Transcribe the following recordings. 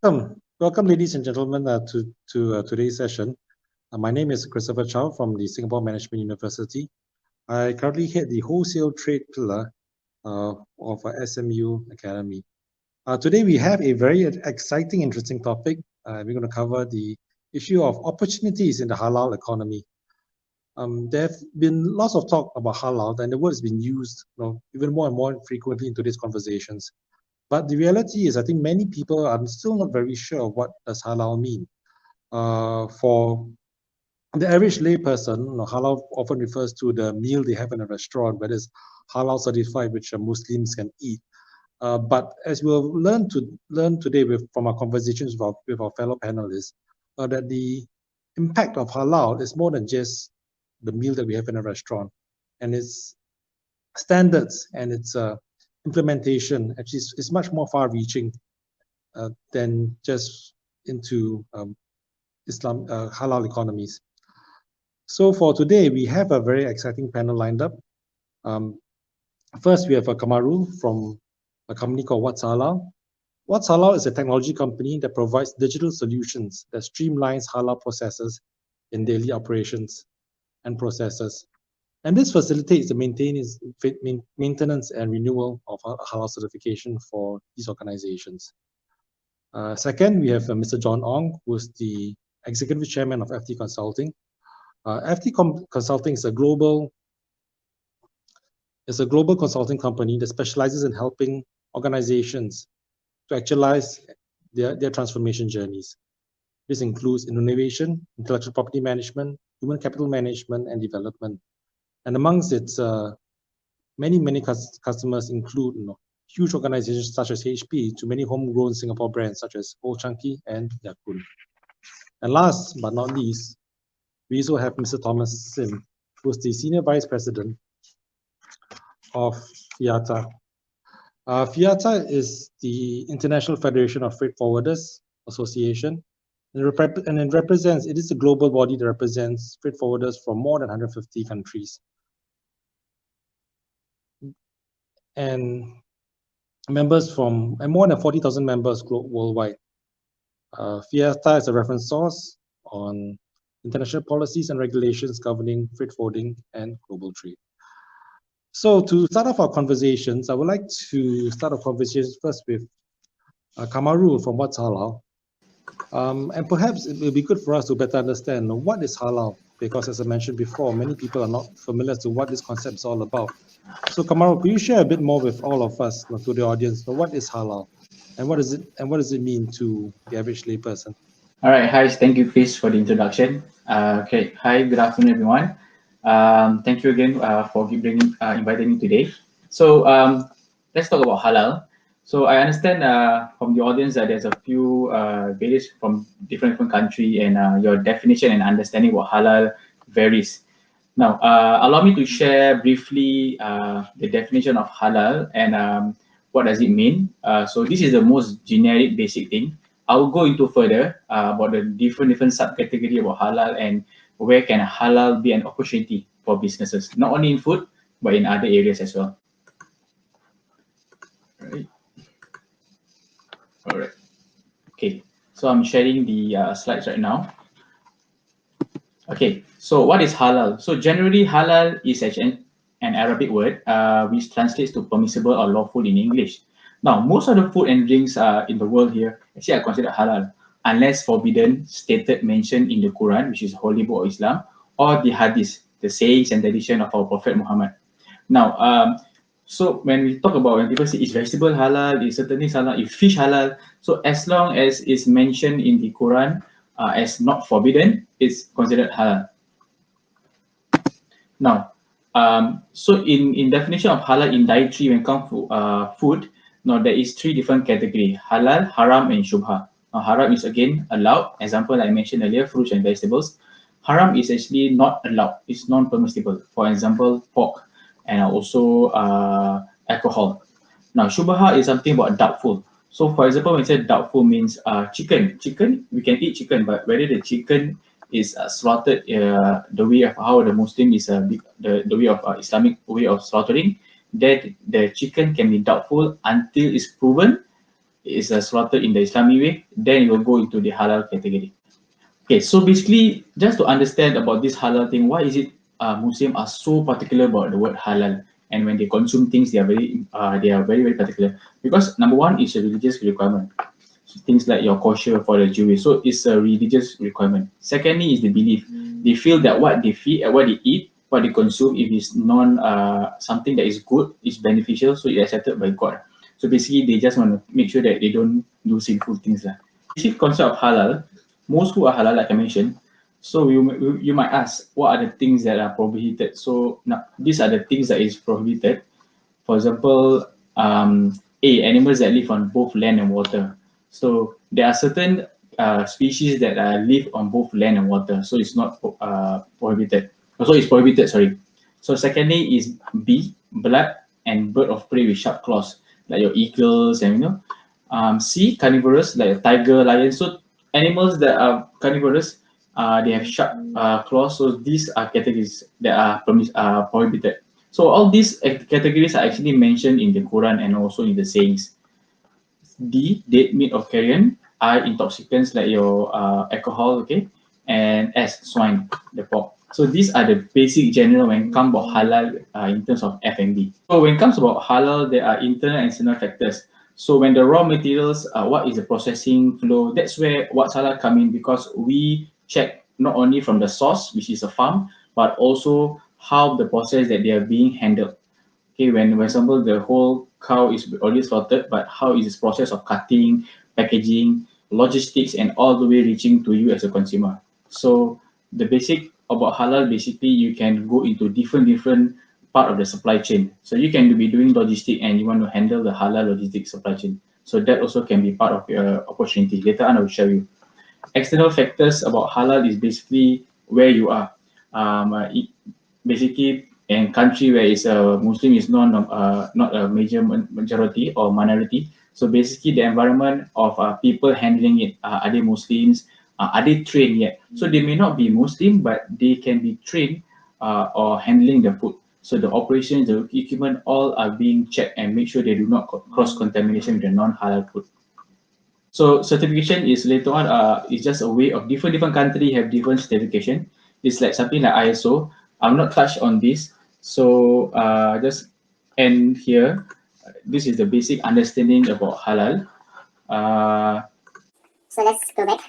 Welcome, ladies and gentlemen, to today's session. My name is Christopher Chow from the Singapore Management University. I currently head the wholesale trade pillar of our SMU Academy. Today we have a very exciting, interesting topic. We're going to cover the issue of opportunities in the halal economy. There have been lots of talk about halal, and the word has been used, even more and more frequently in today's conversations. But the reality is, I think many people are still not very sure what does halal mean. For the average layperson, halal often refers to the meal they have in a restaurant, whether it's halal certified, which Muslims can eat. But as we'll learn today from our conversations with our fellow panelists, that the impact of halal is more than just the meal that we have in a restaurant, and its standards and its implementation actually is much more far-reaching than just into Islam halal economies. So for today, we have a very exciting panel lined up. First, we have Kamarul from a company called What's Halal. What's Halal is a technology company that provides digital solutions that streamlines halal processes in daily operations and processes. And this facilitates the maintenance and renewal of halal certification for these organizations. Second, we have Mr. John Ong, who is the Executive Chairman of FT Consulting. FT Consulting is a global consulting company that specializes in helping organizations to actualize their transformation journeys. This includes innovation, intellectual property management, human capital management, and development. And amongst its many customers include huge organizations such as HP to many homegrown Singapore brands such as Old Chunky and Yakun. And last but not least, we also have Mr. Thomas Sim, who is the Senior Vice President of FIATA. FIATA is the International Federation of Freight Forwarders Association, and it is a global body that represents freight forwarders from more than 150 countries. And more than 40,000 members worldwide. FIATA is a reference source on international policies and regulations governing freight forwarding and global trade. So to start off our conversations, I would like to start our conversations first with Kamarul from What's Halal. And perhaps it will be good for us to better understand what is halal, because as I mentioned before, many people are not familiar to what this concept is all about. So Kamarul, could you share a bit more with all of us, to the audience, what is halal, and what does it mean to the average layperson? All right, hi, thank you, Chris, for the introduction. Okay, hi, good afternoon, everyone. Thank you again for inviting me today. So let's talk about halal. So I understand from the audience that there's a few various from different country, and your definition and understanding about halal varies. Now, allow me to share briefly the definition of halal and what does it mean. So this is the most generic basic thing. I will go into further about the different subcategory about halal and where can halal be an opportunity for businesses, not only in food, but in other areas as well. All right. Okay, so I'm sharing the slides right now. Okay, so what is halal? So generally, halal is actually an Arabic word which translates to permissible or lawful in English. Now, most of the food and drinks in the world here actually are considered halal, unless forbidden, stated, mentioned in the Quran, which is holy book of Islam, or the Hadith, the sayings and tradition of our Prophet Muhammad. Now, so when we talk about, when people say is vegetable halal, is certain things halal, is fish halal, so as long as it's mentioned in the Quran as not forbidden, it's considered halal. Now, so in definition of halal in dietary when it comes to food, now there is three different categories: halal, haram, and shubha. Now, haram is again allowed. Example I mentioned earlier, fruits and vegetables. Haram is actually not allowed. It's non-permissible. For example, pork and also alcohol. Now, shubha is something about doubtful. So, for example, when we say doubtful means chicken. Chicken, we can eat chicken, but whether the chicken is slaughtered the way of how the Muslim is the way of Islamic way of slaughtering, that the chicken can be doubtful until it's proven is slaughtered in the Islamic way, then it will go into the halal category. Okay, so basically, just to understand about this halal thing, why is it Muslims are so particular about the word halal, and when they consume things, they are very particular, because number one is a religious requirement. So things like your kosher for the Jewish, so it's a religious requirement. Secondly is the belief. They feel that what they feed, what they eat, what they consume, if it's something that is good, is beneficial, so it's accepted by God. So basically, they just want to make sure that they don't do sinful things lah. Basic concept of halal, most food are halal, like I mentioned. So you might ask, what are the things that are prohibited? So now, these are the things that is prohibited. For example, animals that live on both land and water. So there are certain species that live on both land and water. So it's not prohibited. So it's prohibited, sorry. So secondly is bee, blood, and bird of prey with sharp claws, like your eagles and sea, carnivorous, like a tiger, lion. So animals that are carnivorous, they have sharp claws. So these are categories that are prohibited. So all these categories are actually mentioned in the Quran and also in the sayings. D, dead meat of carrion. I, intoxicants like your alcohol, okay? And S, swine, the pork. So these are the basic general when it comes about halal in terms of F&B. So when it comes about halal, there are internal and external factors. So when the raw materials, what is the processing flow? That's where what's halal come in, because we check not only from the source, which is a farm, but also how the process that they are being handled. Okay, when for example the whole cow is already slaughtered, but how is this process of cutting, packaging, logistics, and all the way reaching to you as a consumer. So the basic about halal, basically you can go into different part of the supply chain. So you can be doing logistic and you want to handle the halal logistic supply chain. So that also can be part of your opportunity. Later on, I will show you. External factors about halal is basically where you are. Basically, in country where is a Muslim is not a major majority or minority. So basically, the environment of people handling it, are they Muslims? Are they trained yet? So they may not be Muslim, but they can be trained or handling the food. So the operations, the equipment, all are being checked and make sure they do not cross contamination with the non-halal food. So certification is later on is just a way of different country have different certification. It's like something like ISO. I'm not touched on this, so just end here. This is the basic understanding about halal. So let's go back.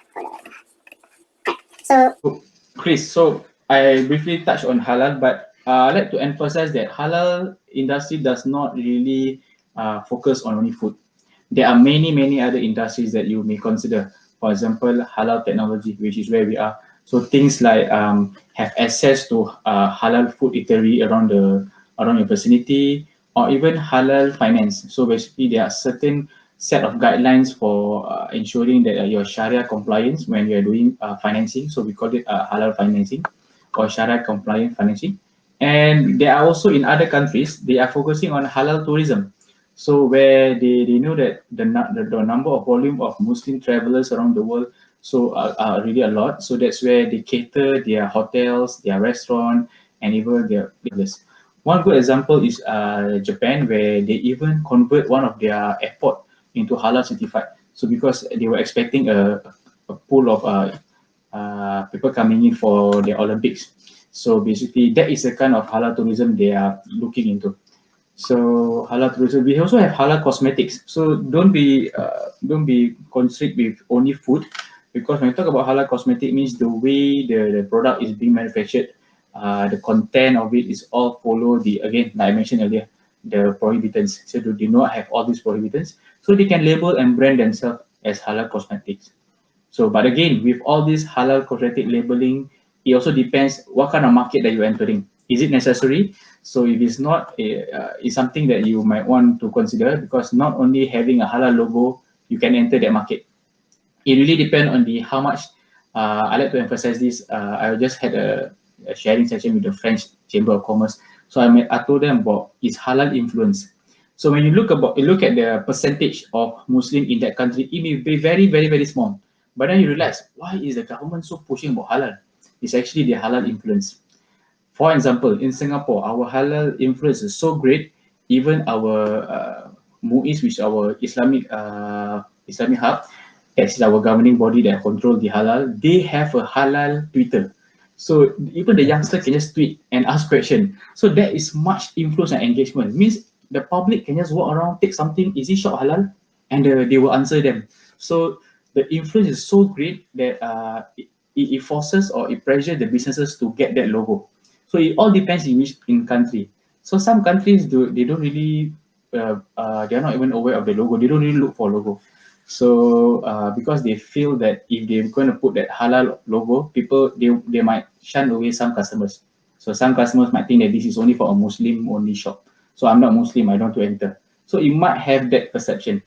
So Chris, so I briefly touched on halal, but I'd like to emphasize that halal industry does not really focus on only food. There are many other industries that you may consider. For example, halal technology, which is where we are. So things like have access to halal food eatery around your vicinity, or even halal finance. So basically, there are certain set of guidelines for ensuring that you're Sharia compliance when you're doing financing. So we call it halal financing or Sharia compliant financing. And there are also in other countries, they are focusing on halal tourism. So where they know that the number of volume of Muslim travelers around the world are really a lot. So that's where they cater their hotels, their restaurant, and even their business. One good example is Japan, where they even convert one of their airport into halal certified. So because they were expecting a pool of people coming in for the Olympics. So basically, that is the kind of halal tourism they are looking into. So halal tourism. We also have halal cosmetics. So don't be constrict with only food, because when you talk about halal cosmetic, means the way the product is being manufactured, the content of it is all follow the, again, like I mentioned earlier, the prohibitants. So they do not have all these prohibitants, so they can label and brand themselves as halal cosmetics. So, but again, with all this halal cosmetic labeling, it also depends what kind of market that you're entering. Is it necessary? So if it's not, it's something that you might want to consider, because not only having a halal logo, you can enter that market. It really depends on the how much. I like to emphasize this. I just had a sharing session with the French Chamber of Commerce. So I told them about its halal influence. So when you look at the percentage of Muslim in that country, it may be very small. But then you realize, why is the government so pushing about halal? It's actually the halal influence. For example, in Singapore, our halal influence is so great, even our MUIS, which our Islamic Islamic Hub, as is our governing body that control the halal, they have a halal Twitter. So even the youngster can just tweet and ask question. So that is much influence and engagement. Means the public can just walk around, take something, is it shop halal? And they will answer them. So the influence is so great that it forces or it pressures the businesses to get that logo. So it all depends in which in country. So some countries they don't really they are not even aware of the logo. They don't really look for logo. So because they feel that if they're going to put that halal logo, people they might shun away some customers. So some customers might think that this is only for a Muslim only shop. So I'm not Muslim, I don't want to enter. So it might have that perception.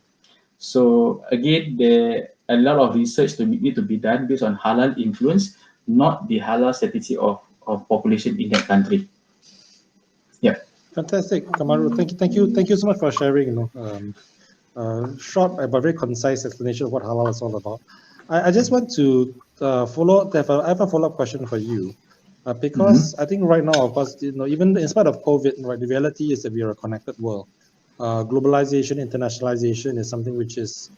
So again, there a lot of research need to be done based on halal influence, not the halal statistic of population in that country. Yeah. Fantastic, Kamaru. Thank you so much for sharing. Short but very concise explanation of what halal is all about. I just want to I have a follow-up question for you, because I think right now, of course, even in spite of COVID, right, the reality is that we are a connected world. Globalization, internationalization is something which is,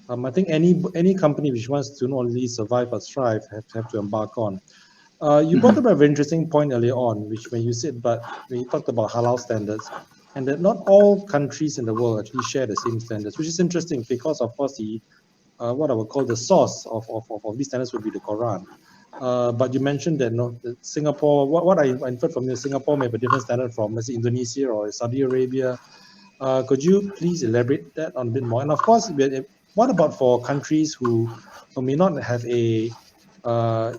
I think any company which wants to not only survive but thrive have to embark on. You brought up a very interesting point earlier on, which when you said, but when you talked about halal standards, and that not all countries in the world actually share the same standards, which is interesting because, of course, the what I would call the source of these standards would be the Quran. But you mentioned that, that Singapore, what I inferred from you, Singapore may have a different standard from, let's say, Indonesia or Saudi Arabia. Could you please elaborate that on a bit more? And of course, what about for countries who may not have a uh,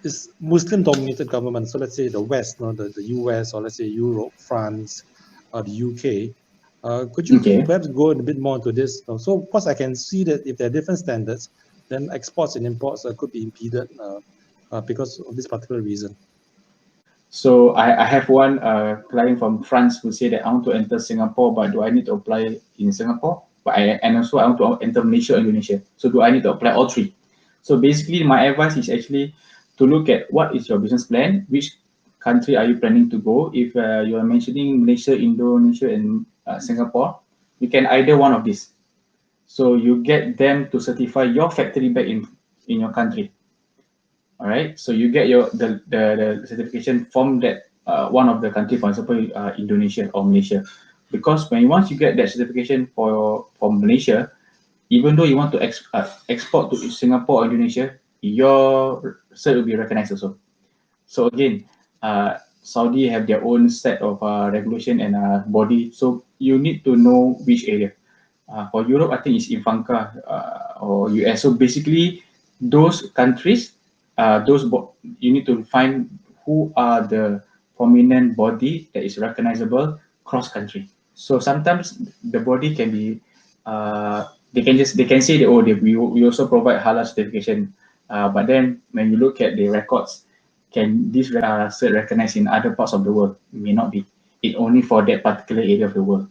is Muslim-dominated government. So let's say the West, the US, or let's say Europe, France, the UK. Could you Okay. perhaps go a bit more into this? So of course, I can see that if there are different standards, then exports and imports could be impeded because of this particular reason. So I have one client from France who said that I want to enter Singapore, but do I need to apply in Singapore? And also I want to enter Malaysia or Indonesia. So do I need to apply all three? So basically, my advice is actually to look at what is your business plan, which country are you planning to go. If you are mentioning Malaysia, Indonesia, and Singapore, you can either one of these. So you get them to certify your factory back in your country. All right, so you get the certification from that one of the country, for example, Indonesia or Malaysia, because once you get that certification from Malaysia, even though you want to export to Singapore or Indonesia, your cert will be recognized also. So again, Saudi have their own set of regulation and body, so you need to know which area. For Europe, I think it's Ivanka or US. So basically, those countries, you need to find who are the prominent body that is recognizable cross country. So sometimes the body can be, they can say that we also provide halal certification, but then when you look at the records, can this cert recognized in other parts of the world? It may not be. It only for that particular area of the world.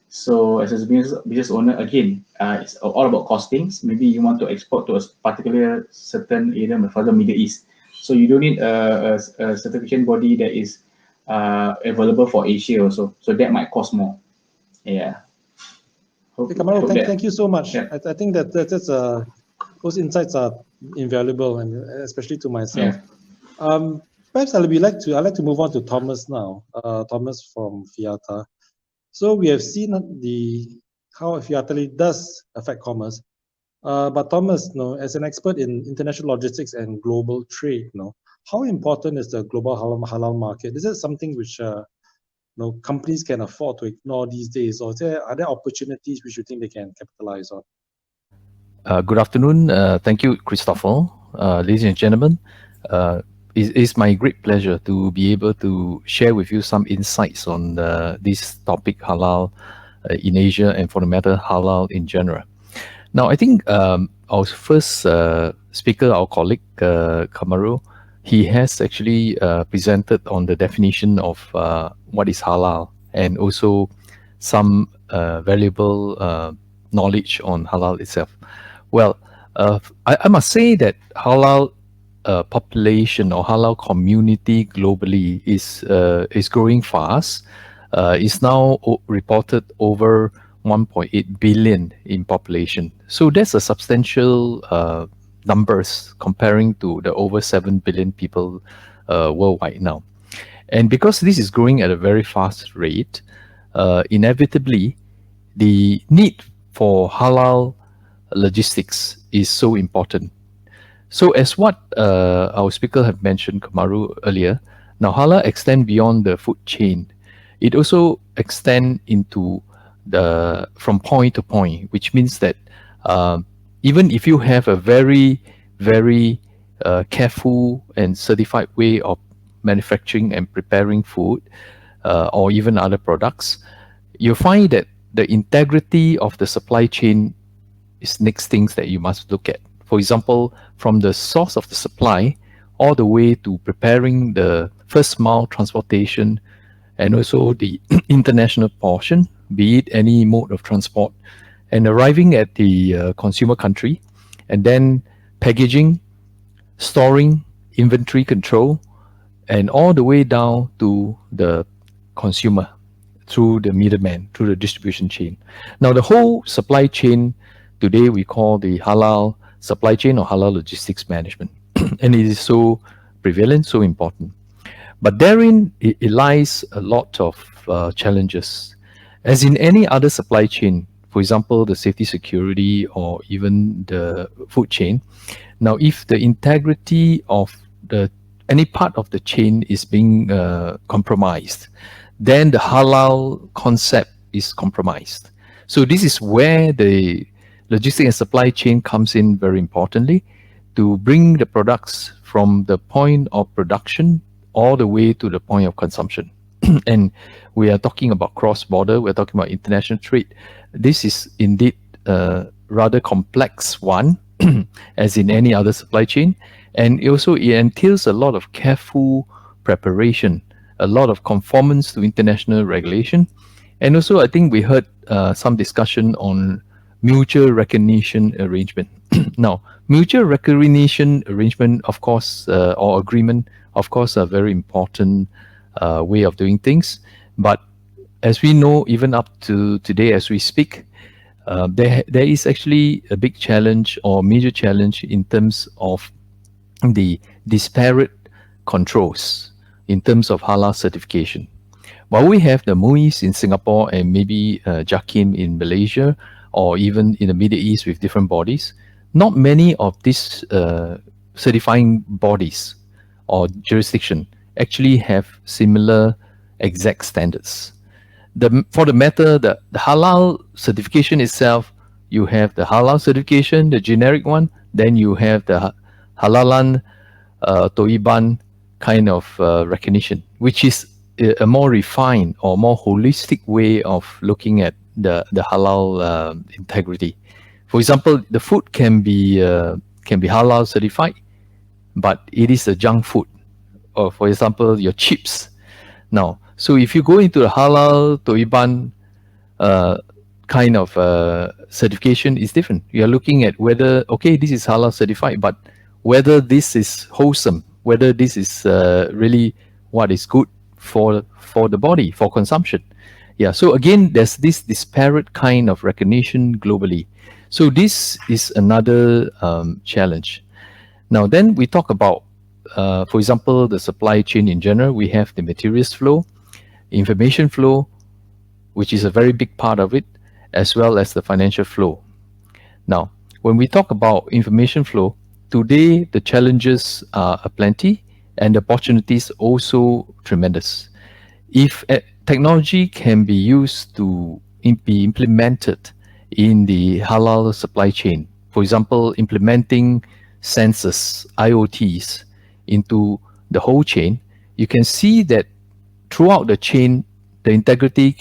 So as a business owner, again, it's all about costings. Maybe you want to export to a particular certain area, for example, Middle East. So you don't need a certification body that is available for Asia also. So that might cost more. Yeah. Kamaru, Hope that. thank you so much. Yeah. I think those insights are invaluable, and especially to myself. Yeah. Perhaps I'd like to move on to Thomas now. Thomas from Fiata. So we have seen how Fiately does affect commerce. But Thomas, as an expert in international logistics and global trade, how important is the global halal market? Is it something which companies can afford to ignore these days, or are there opportunities which you think they can capitalize on? Good afternoon. Thank you, Christopher. Ladies and gentlemen, it's my great pleasure to be able to share with you some insights on this topic, halal in Asia, and for the matter, halal in general. Now, I think our first speaker, our colleague, Kamaru, he has actually presented on the definition of what is halal, and also some valuable knowledge on halal itself. Well, I must say that halal population or halal community globally is growing fast. It's now reported over 1.8 billion in population. So that's a substantial numbers comparing to the over 7 billion people worldwide now. And because this is growing at a very fast rate, inevitably, the need for halal logistics is so important. So as what our speaker have mentioned, Kamaru, earlier, now halal extend beyond the food chain. It also extend into the from point to point, which means that even if you have a very careful and certified way of manufacturing and preparing food or even other products, you find that the integrity of the supply chain is next things that you must look at. For example, from the source of the supply all the way to preparing the first mile transportation and also the international portion, be it any mode of transport, and arriving at the consumer country, and then packaging, storing, inventory control, and all the way down to the consumer through the middleman, through the distribution chain. Now, the whole supply chain today we call the halal supply chain or halal logistics management, and it is so prevalent, so important. But therein it lies a lot of challenges. As in any other supply chain, for example, the safety security or even the food chain. Now, if the integrity of the any part of the chain is being compromised, then the halal concept is compromised. So this is where the logistics and supply chain comes in very importantly to bring the products from the point of production all the way to the point of consumption. And we are talking about cross-border, we're talking about international trade. This is indeed a rather complex one, as in any other supply chain. And also it entails a lot of careful preparation, a lot of conformance to international regulation. And also I think we heard some discussion on mutual recognition arrangement. Now, mutual recognition arrangement, of course, or agreement, of course, a very important way of doing things. But as we know, even up to today, as we speak, there is actually a big challenge or major challenge in terms of the disparate controls in terms of halal certification. While we have the MUIS in Singapore and maybe JAKIM in Malaysia or even in the Middle East with different bodies, not many of these certifying bodies or jurisdiction actually have similar exact standards. For the matter, the halal certification itself, you have the halal certification, the generic one, then you have the halalan toiban kind of recognition, which is a more refined or more holistic way of looking at the halal integrity. For example, the food can be halal certified, but it is a junk food. Or for example, your chips. Now, so if you go into the halal toiban kind of certification, is different. You are looking at whether, okay, this is halal certified, but whether this is wholesome, whether this is really what is good for the body, for consumption. Yeah, so again, there's this disparate kind of recognition globally. So this is another challenge. Now, then we talk about, for example, the supply chain in general. We have the materials flow, information flow, which is a very big part of it, as well as the financial flow. Now, when we talk about information flow, today the challenges are aplenty and the opportunities also tremendous. If technology can be used to be implemented in the halal supply chain, for example, implementing sensors, IoTs into the whole chain, you can see that throughout the chain, the integrity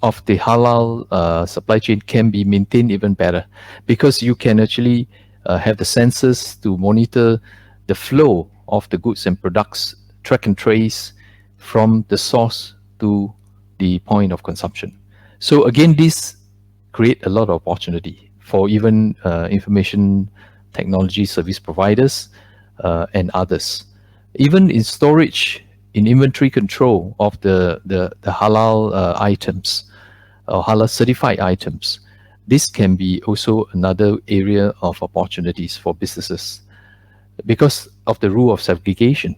of the halal supply chain can be maintained even better, because you can actually have the sensors to monitor the flow of the goods and products, track and trace from the source to the point of consumption. So again, this create a lot of opportunity for even information technology service providers and others. Even in storage, in inventory control of the halal items, or halal certified items. This can be also another area of opportunities for businesses because of the rule of segregation.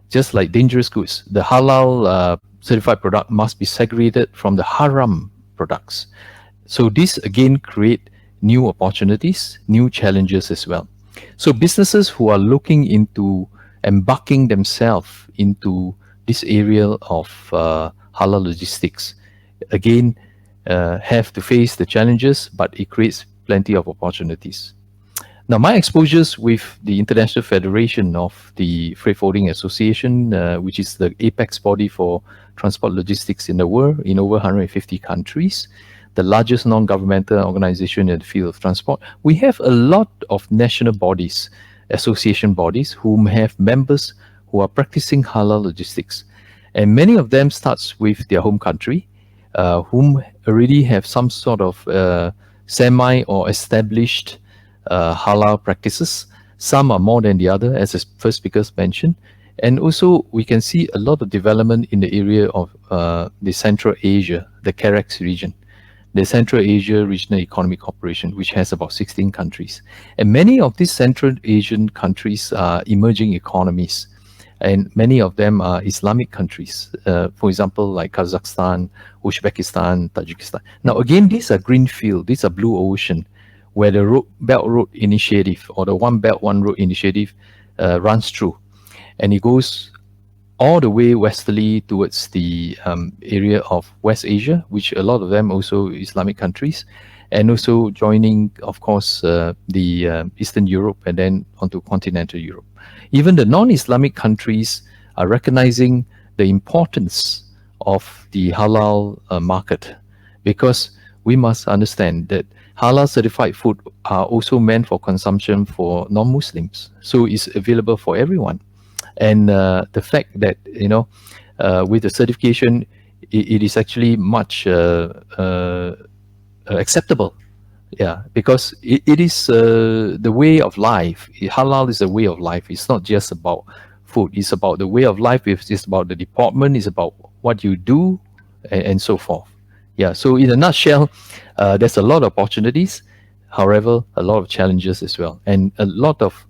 Just like dangerous goods, the halal certified product must be segregated from the haram products. So this again create new opportunities, new challenges as well. So businesses who are looking into embarking themselves into this area of halal logistics, again, have to face the challenges, but it creates plenty of opportunities. Now, my exposures with the International Federation of the Freight Forwarding Association, which is the apex body for transport logistics in the world, in over 150 countries, the largest non-governmental organization in the field of transport. We have a lot of national bodies, association bodies, whom have members who are practicing halal logistics. And many of them starts with their home country, whom already have some sort of semi or established halal practices. Some are more than the other, as the first speakers mentioned. And also, we can see a lot of development in the area of the Central Asia, the CAREX region, the Central Asia Regional Economic Cooperation, which has about 16 countries. And many of these Central Asian countries are emerging economies. And many of them are Islamic countries, for example, like Kazakhstan, Uzbekistan, Tajikistan. Now, again, these are greenfield, these are blue ocean, where the Belt Road Initiative or the One Belt, One Road Initiative runs through. And it goes all the way westerly towards the area of West Asia, which a lot of them also Islamic countries, and also joining, of course, the Eastern Europe and then onto continental Europe. Even the non-Islamic countries are recognizing the importance of the halal market, because we must understand that halal certified food are also meant for consumption for non-Muslims. So it's available for everyone. And the fact that, with the certification, it is actually much acceptable. Yeah, because it is the way of life. Halal is a way of life. It's not just about food. It's about the way of life. It's about the department. It's about what you do, and so forth. Yeah, so in a nutshell, there's a lot of opportunities. However, a lot of challenges as well. And a lot of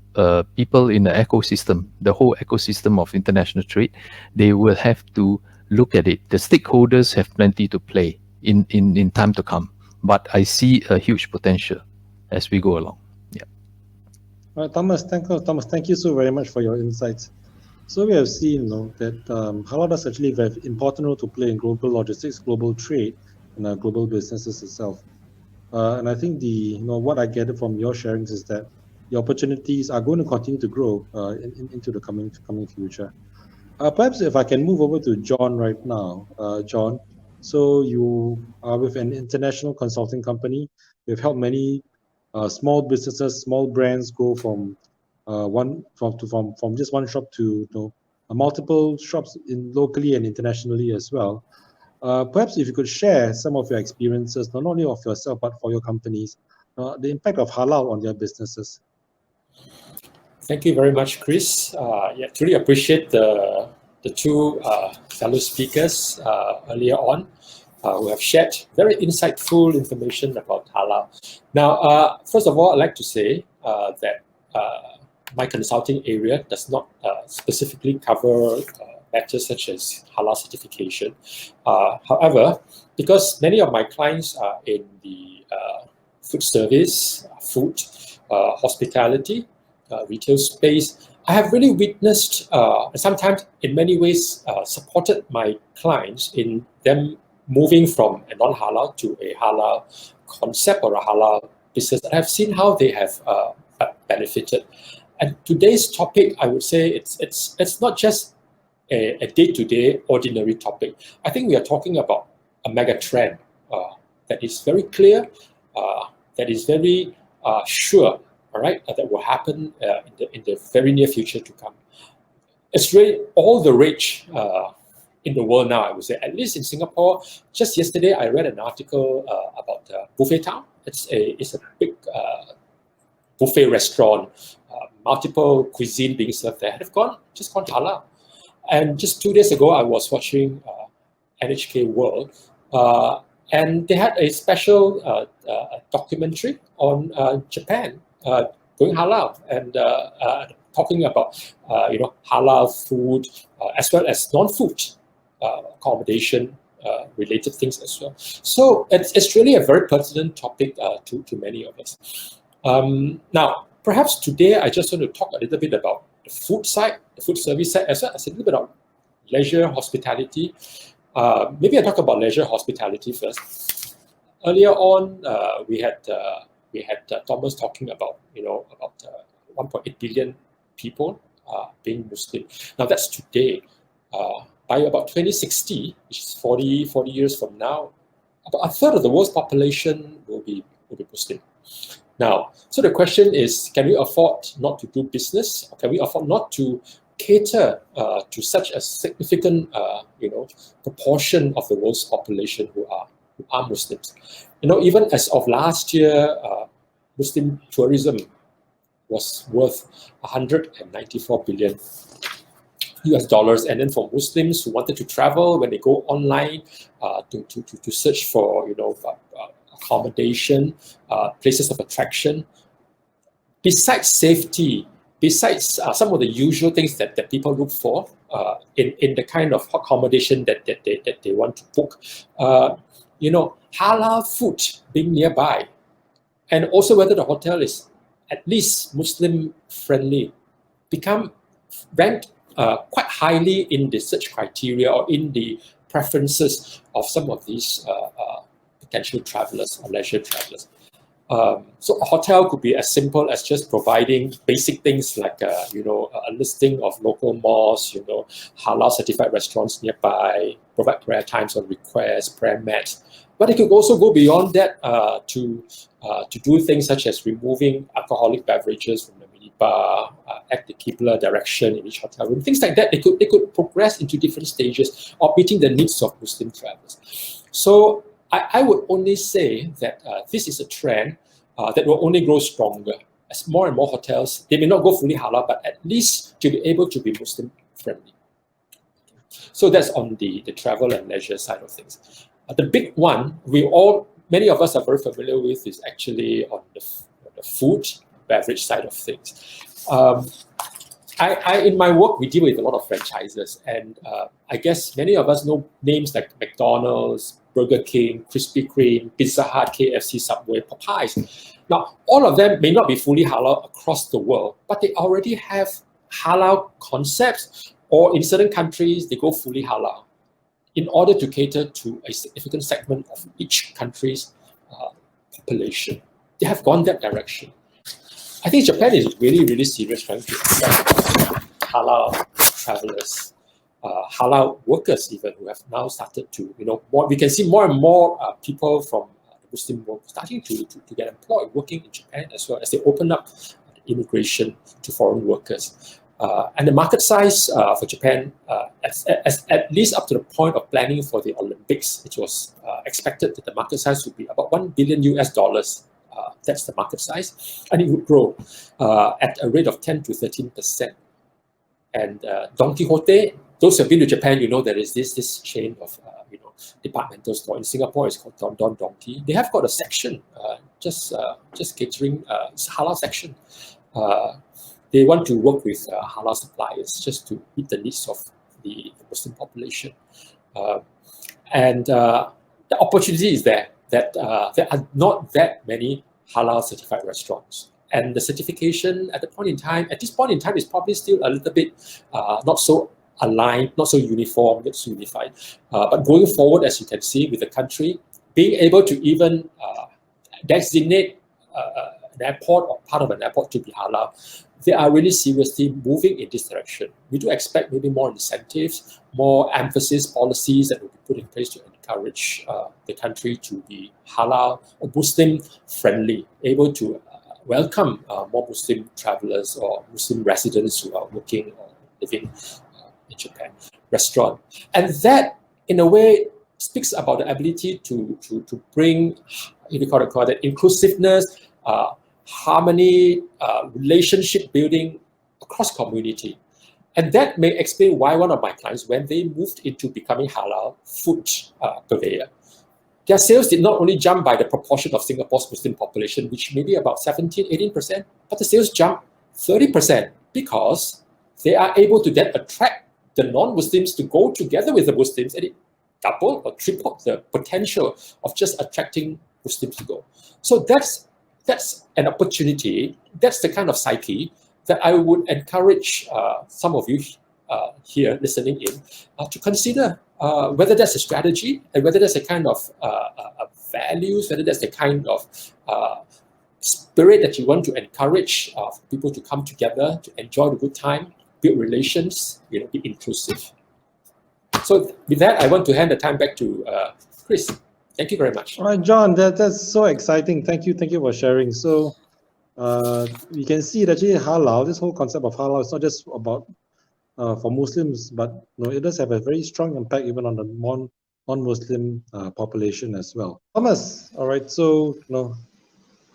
people in the ecosystem, the whole ecosystem of international trade, they will have to look at it. The stakeholders have plenty to play in time to come. But I see a huge potential as we go along. Yeah. All right, Thomas, thank you so very much for your insights. So we have seen, that halal does actually have an important role to play in global logistics, global trade, and global businesses itself. And I think what I gathered from your sharings is that the opportunities are going to continue to grow into the coming future. Perhaps if I can move over to John right now, John. So you are with an international consulting company. You've helped many small businesses, small brands go from just one shop to multiple shops locally and internationally as well. Perhaps if you could share some of your experiences, not only of yourself but for your companies, the impact of halal on their businesses. Thank you very much, Chris. Truly appreciate the two fellow speakers earlier on who have shared very insightful information about halal. Now, first of all, I'd like to say that my consulting area does not specifically cover matters such as halal certification. However, because many of my clients are in the food service, food, hospitality, retail space, I have really witnessed, sometimes in many ways, supported my clients in them moving from a non-halal to a halal concept or a halal business. I have seen how they have benefited. And today's topic, I would say, it's not just a day-to-day ordinary topic. I think we are talking about a mega trend that is very clear, that is very sure, all right, that will happen in the very near future to come. It's really all the rage in the world now, I would say, at least in Singapore. Just yesterday, I read an article about Buffet Town. It's a big buffet restaurant, multiple cuisine being served there. Have gone halal. And just 2 days ago, I was watching NHK World, And they had a special documentary on Japan going halal and talking about halal food as well as non-food accommodation related things as well. So it's really a very pertinent topic to many of us. Now, perhaps today I just want to talk a little bit about the food side, the food service side, as well as a little bit of leisure hospitality. Maybe I talk about leisure hospitality first. Earlier on, we had Thomas talking about 1.8 billion people being Muslim. Now that's today. By about 2060, which is 40 years from now, about a third of the world's population will be Muslim. Now, so the question is, can we afford not to do business? Or can we afford not to cater to such a significant proportion of the world's population who are Muslims? Even as of last year, Muslim tourism was worth 194 billion US dollars, and then for Muslims who wanted to travel, when they go online to search for accommodation, places of attraction, besides safety, besides some of the usual things that people look for in the kind of accommodation that they want to book, halal food being nearby, and also whether the hotel is at least Muslim friendly, become ranked quite highly in the search criteria or in the preferences of some of these potential travelers or leisure travelers. So a hotel could be as simple as just providing basic things like a listing of local mosques, halal certified restaurants nearby, provide prayer times on request, prayer mats. But it could also go beyond that to do things such as removing alcoholic beverages from the minibar, at the Qibla direction in each hotel room, things like that. They could progress into different stages of meeting the needs of Muslim travelers. So I would only say that this is a trend that will only grow stronger as more and more hotels, they may not go fully halal, but at least to be able to be Muslim friendly. So that's on the travel and leisure side of things. The big one, many of us are very familiar with, is actually on the food, beverage side of things. In my work, we deal with a lot of franchises, and I guess many of us know names like McDonald's, Burger King, Krispy Kreme, Pizza Hut, KFC, Subway, Popeyes. Now, all of them may not be fully halal across the world, but they already have halal concepts, or in certain countries, they go fully halal in order to cater to a significant segment of each country's population. They have gone that direction. I think Japan is really, really serious trying to attract halal travelers, halal workers even, who have now started to, we can see more and more people from the Muslim world starting to get employed, working in Japan as well, as they open up immigration to foreign workers. And the market size for Japan, at least up to the point of planning for the Olympics, it was expected that the market size would be about $1 billion US. That's the market size, and it would grow at a rate of 10 to 13%. And Don Quixote, those who have been to Japan, there is this chain of departmental store. In Singapore, it's called Don Donki. They have got a section just catering, it's a halal section. They want to work with halal suppliers just to meet the needs of the Muslim population. And the opportunity is there that there are not that many halal certified restaurants. And the certification at this point in time is probably still a little bit not so aligned, not so uniform, not so unified. But going forward, as you can see with the country, being able to even designate an airport or part of an airport to be halal, they are really seriously moving in this direction. We do expect maybe more incentives, more emphasis, policies that will be put in place to encourage the country to be halal or Muslim friendly, able to welcome more Muslim travelers or Muslim residents who are working or living in Japan restaurant. And that, in a way, speaks about the ability to bring, if you call it inclusiveness, harmony, relationship building across community. And that may explain why one of my clients, when they moved into becoming halal food purveyor, their sales did not only jump by the proportion of Singapore's Muslim population, which may be about 17, 18%, but the sales jumped 30% because they are able to then attract the non-Muslims to go together with the Muslims, and it doubled or tripled the potential of just attracting Muslims to go. So that's an opportunity. That's the kind of psyche that I would encourage some of you here listening in to consider whether that's a strategy and whether that's a kind of values, whether that's the kind of spirit that you want to encourage people to come together, to enjoy the good time, build relations, be inclusive. So with that, I want to hand the time back to Chris. Thank you very much. All right, John, that's so exciting. Thank you for sharing. So we can see that actually halal, this whole concept of halal is not just about for Muslims, but it does have a very strong impact even on the non-Muslim population as well. Thomas, all right, so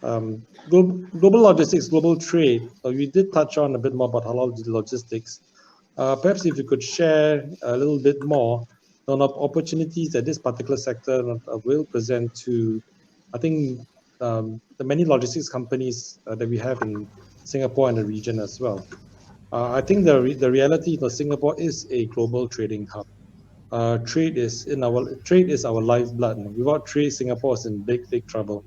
global logistics, global trade. We did touch on a bit more about halal logistics. Perhaps if you could share a little bit more on opportunities that this particular sector will present to, I think, the many logistics companies that we have in Singapore and the region as well. I think the reality is Singapore is a global trading hub. Trade is our lifeblood. Without trade, Singapore is in big trouble.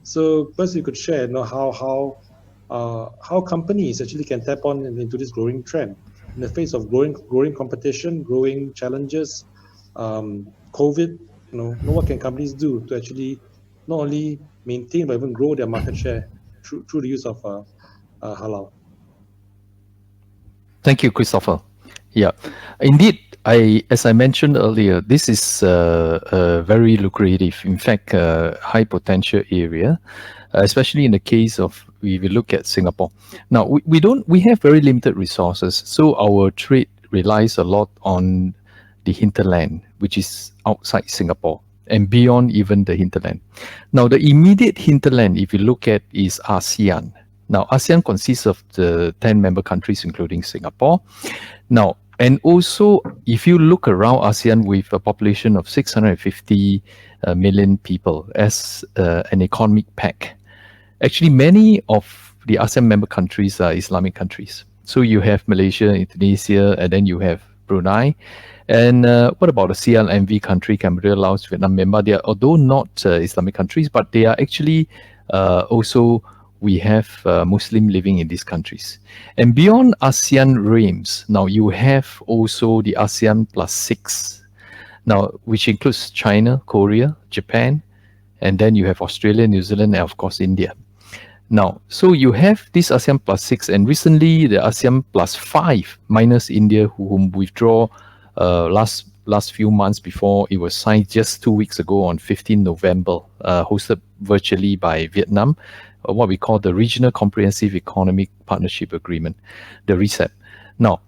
So first, you could share, how companies actually can tap on into this growing trend in the face of growing competition, growing challenges, COVID. What can companies do to actually not only maintain but even grow their market share through the use of halal? Thank you, Christopher. Yeah, indeed, as I mentioned earlier, this is a very lucrative, in fact, high potential area, especially in the case of we look at Singapore. Now, we have very limited resources, so our trade relies a lot on the hinterland, which is outside Singapore and beyond even the hinterland. Now, the immediate hinterland, if you look at, is ASEAN. Now, ASEAN consists of the 10 member countries, including Singapore. Now, and also, if you look around ASEAN with a population of 650 million people as an economic pack, actually many of the ASEAN member countries are Islamic countries. So you have Malaysia, Indonesia, and then you have Brunei. And what about the CLMV country, Cambodia, Laos, Vietnam, Myanmar? They are, although not Islamic countries, but they are actually also, we have Muslim living in these countries. And beyond ASEAN realms, now you have also the ASEAN plus 6, now which includes China, Korea, Japan, and then you have Australia, New Zealand, and of course India. Now, so you have this ASEAN plus 6, and recently the ASEAN plus 5 minus India, whom withdraw last few months before it was signed just 2 weeks ago on 15 November, hosted virtually by Vietnam, what we call the Regional Comprehensive Economic Partnership Agreement, the RCEP. Now,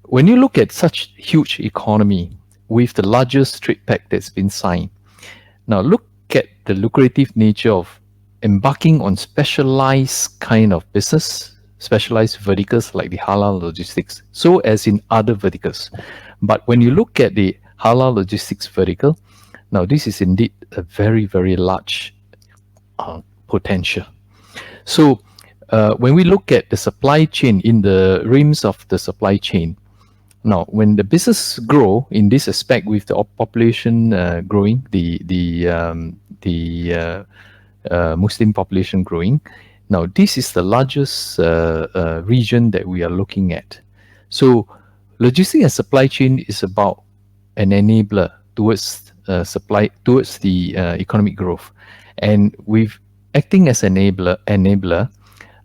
when you look at such huge economy with the largest trade pact that's been signed, now look at the lucrative nature of embarking on specialized kind of business, specialized verticals like the halal logistics, so as in other verticals. But when you look at the halal logistics vertical, now this is indeed a very, very large potential. So when we look at the supply chain, in the realms of the supply chain, now when the business grow in this aspect with the population growing, the Muslim population growing, now this is the largest region that we are looking at. So logistics and supply chain is about an enabler towards towards the economic growth, and with acting as enabler,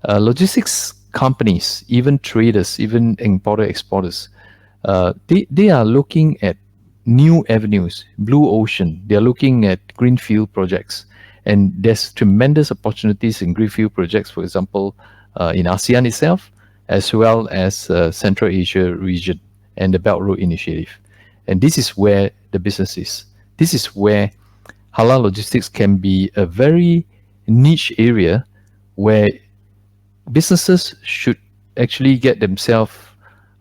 logistics companies, even traders, even importer-exporters, they are looking at new avenues, blue ocean. They are looking at greenfield projects, and there's tremendous opportunities in greenfield projects, for example, in ASEAN itself, as well as Central Asia region and the Belt Road Initiative. And this is where the business is. This is where halal logistics can be a very niche area where businesses should actually get themselves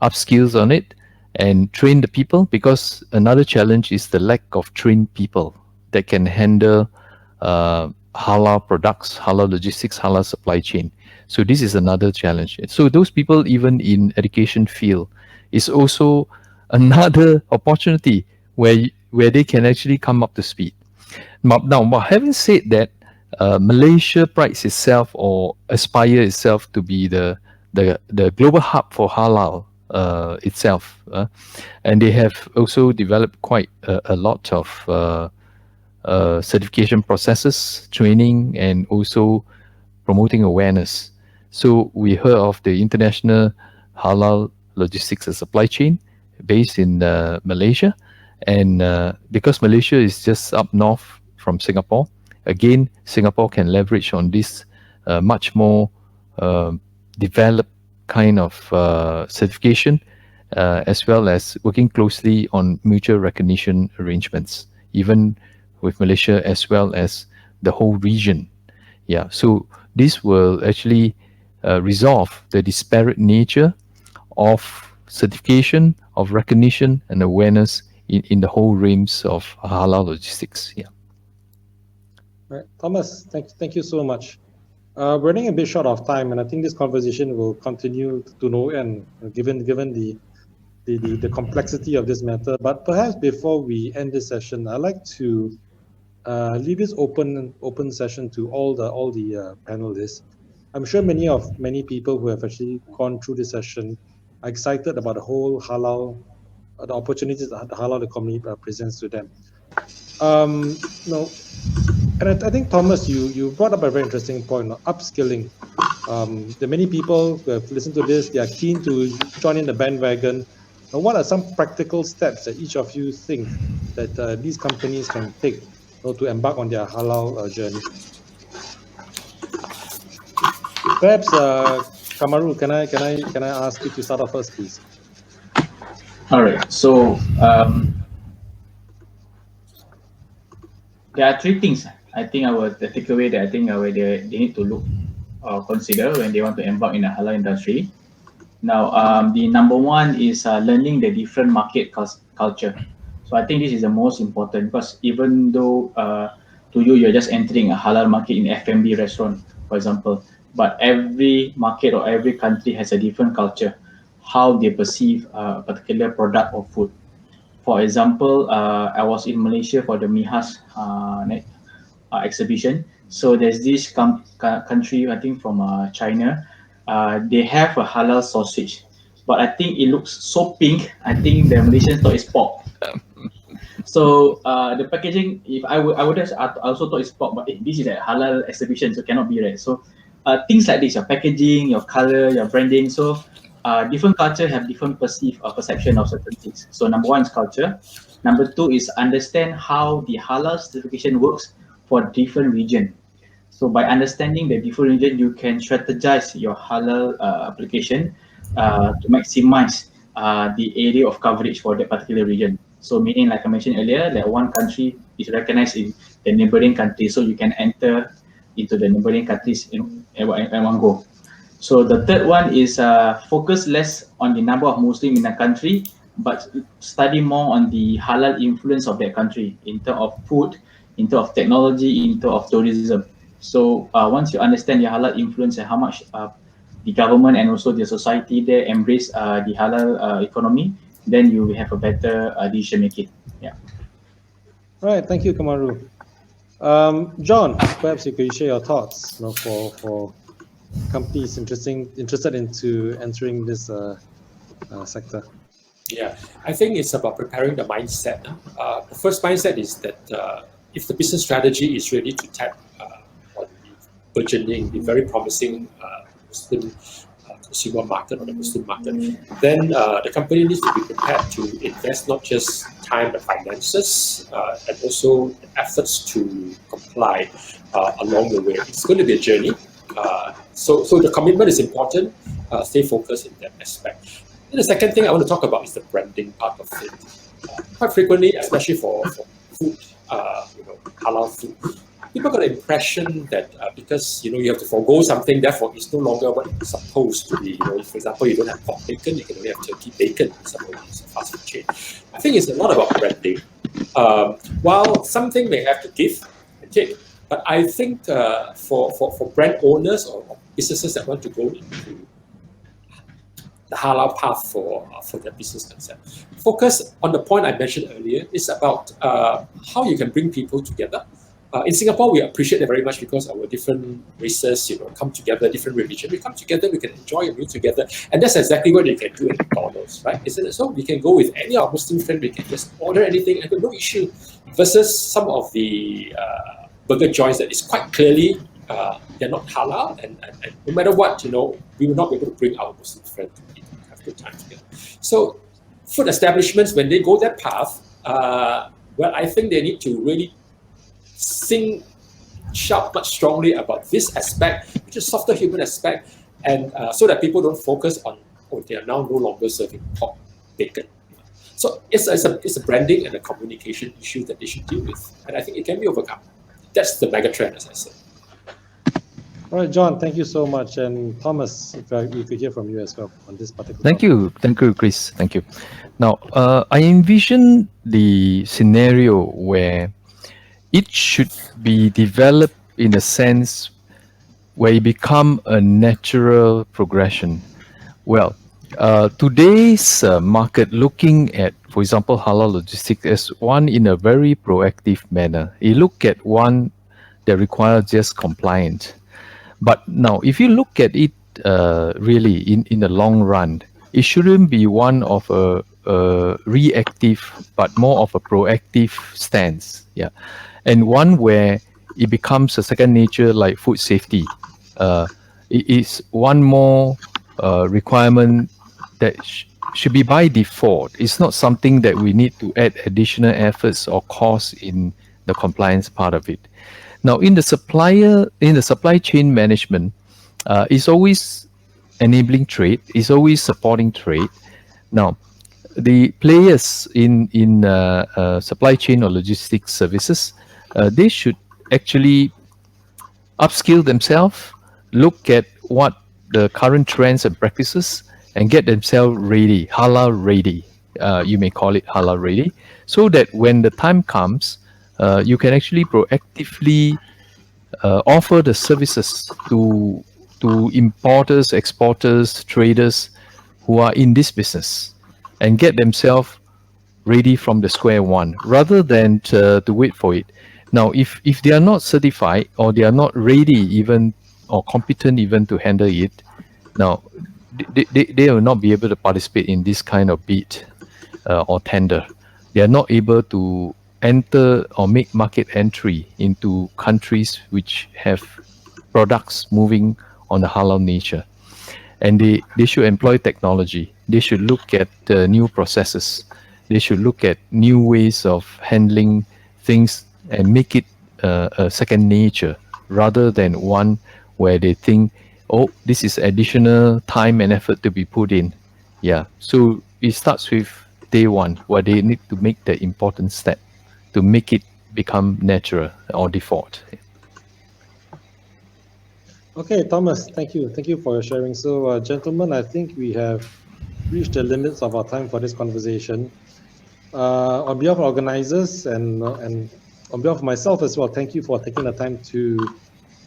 upskills on it and train the people, because another challenge is the lack of trained people that can handle halal products, halal logistics, halal supply chain. So this is another challenge. So those people, even in education field, is also another opportunity where they can actually come up to speed. Now, having said that, Malaysia prides itself or aspire itself to be the global hub for halal itself, and they have also developed quite a lot of certification processes, training, and also promoting awareness. So we heard of the International Halal Logistics and Supply Chain based in Malaysia. And because Malaysia is just up north from Singapore, again, Singapore can leverage on this much more developed kind of certification, as well as working closely on mutual recognition arrangements, even with Malaysia as well as the whole region. Yeah, so this will actually resolve the disparate nature of certification, of recognition, and awareness in the whole realms of halal logistics. Yeah. Right. Thomas, thank you so much. We're running a bit short of time, and I think this conversation will continue to no end, given the complexity of this matter. But perhaps before we end this session, I'd like to leave this open session to all the panelists. I'm sure many people who have actually gone through this session are excited about the whole halal, the opportunities that the halal economy presents to them. And I think Thomas, you brought up a very interesting point, upskilling. There are many people who have listened to this. They are keen to join in the bandwagon. And what are some practical steps that each of you think that these companies can take to embark on their halal journey? Perhaps, Kamaru, can I ask you to start off first, please? All right. So there are three things I think the takeaway that I think they need to look or consider when they want to embark in the halal industry. Now, the number one is learning the different market culture. So I think this is the most important, because even though to you're just entering a halal market in F&B restaurant, for example, but every market or every country has a different culture, how they perceive a particular product or food. For example, I was in Malaysia for the Mihas exhibition. So there's this country, I think from China, they have a halal sausage, but I think it looks so pink. I think the Malaysians thought it's pork. So the packaging, if I would have also thought it's pork, but this is a halal exhibition, so cannot be, right? So things like this, your packaging, your color, your branding. So different culture have different perception of certain things. So number one is culture. Number two is understand how the halal certification works for different region. So by understanding the different region, you can strategize your halal application to maximize the area of coverage for that particular region. So meaning, like I mentioned earlier, that one country is recognized in the neighboring country, so you can enter into the neighboring countries at one go. So the third one is focus less on the number of Muslims in a country, but study more on the halal influence of that country in terms of food, in terms of technology, in terms of tourism. So once you understand the halal influence and how much the government and also the society there embrace the halal economy, then you will have a better decision making. Yeah. Right. Thank you, Kamaru. John, perhaps you could share your thoughts, for companies interested into entering this sector. Yeah, I think it's about preparing the mindset. The first mindset is that if the business strategy is really to tap on the burgeoning, the very promising Muslim consumer market or the Muslim market, then the company needs to be prepared to invest not just time and finances, and also efforts to comply along the way. It's going to be a journey. So the commitment is important. Stay focused in that aspect. And the second thing I want to talk about is the branding part of it. Quite frequently, especially for food, halal food, people got the impression that because you have to forego something, therefore it's no longer what it's supposed to be. For example, you don't have pork bacon, you can only have turkey bacon in some of these fast food chain. I think it's a lot about branding. While something may have to give and take, but I think for brand owners or businesses that want to go into the halal path for their business concept, focus on the point I mentioned earlier. It's about how you can bring people together. In Singapore, we appreciate it very much because our different races, come together, different religion. We come together, we can enjoy a meal together, and that's exactly what you can do at McDonald's, right? Isn't it so? We can go with any of our Muslim friends, we can just order anything, and no issue. Versus some of the burger joints that is quite clearly they're not halal, and no matter what, we will not be able to bring our Muslim friends to eat and have good time together. So, food establishments, when they go that path, well, I think they need to really shout much strongly about this aspect, which is softer human aspect, and so that people don't focus on, they are now no longer serving pork bacon. So it's a branding and a communication issue that they should deal with, and I think it can be overcome. That's the mega trend, as I said. All right, John, thank you so much. And Thomas, if we hear from you as well on this particular Thank you, Chris. Thank you. Now, I envision the scenario where it should be developed in a sense where it become a natural progression. Well, today's market, looking at, for example, halal logistics as one in a very proactive manner. You look at one that requires just compliance. But now, if you look at it really in the long run, it shouldn't be one of a reactive, but more of a proactive stance. Yeah. And one where it becomes a second nature, like food safety. It is one more requirement that should be by default. It's not something that we need to add additional efforts or costs in the compliance part of it. Now, in the supply chain management, it's always enabling trade. It's always supporting trade. Now, the players in supply chain or logistics services, they should actually upskill themselves, look at what the current trends and practices, and get themselves ready, halal ready. You may call it halal ready, so that when the time comes, you can actually proactively offer the services to importers, exporters, traders who are in this business, and get themselves ready from the square one, rather than to wait for it. Now, if they are not certified or they are not ready even or competent even to handle it, now they will not be able to participate in this kind of bid or tender. They are not able to enter or make market entry into countries which have products moving on the halal nature. And they should employ technology. They should look at new processes. They should look at new ways of handling things and make it a second nature, rather than one where they think, oh, this is additional time and effort to be put in. Yeah. So it starts with day one, where they need to make the important step to make it become natural or default. Okay, Thomas, thank you. Thank you for your sharing. So, gentlemen, I think we have reached the limits of our time for this conversation. On behalf of organizers and on behalf of myself as well, thank you for taking the time to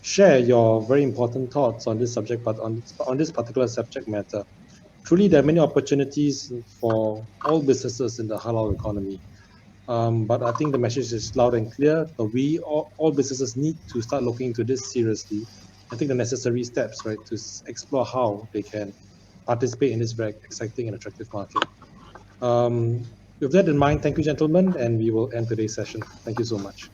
share your very important thoughts on this subject, but on this particular subject matter. Truly, there are many opportunities for all businesses in the halal economy. But I think the message is loud and clear. We all businesses need to start looking into this seriously. I think the necessary steps, right, to explore how they can participate in this very exciting and attractive market. With that in mind, thank you, gentlemen, and we will end today's session. Thank you so much.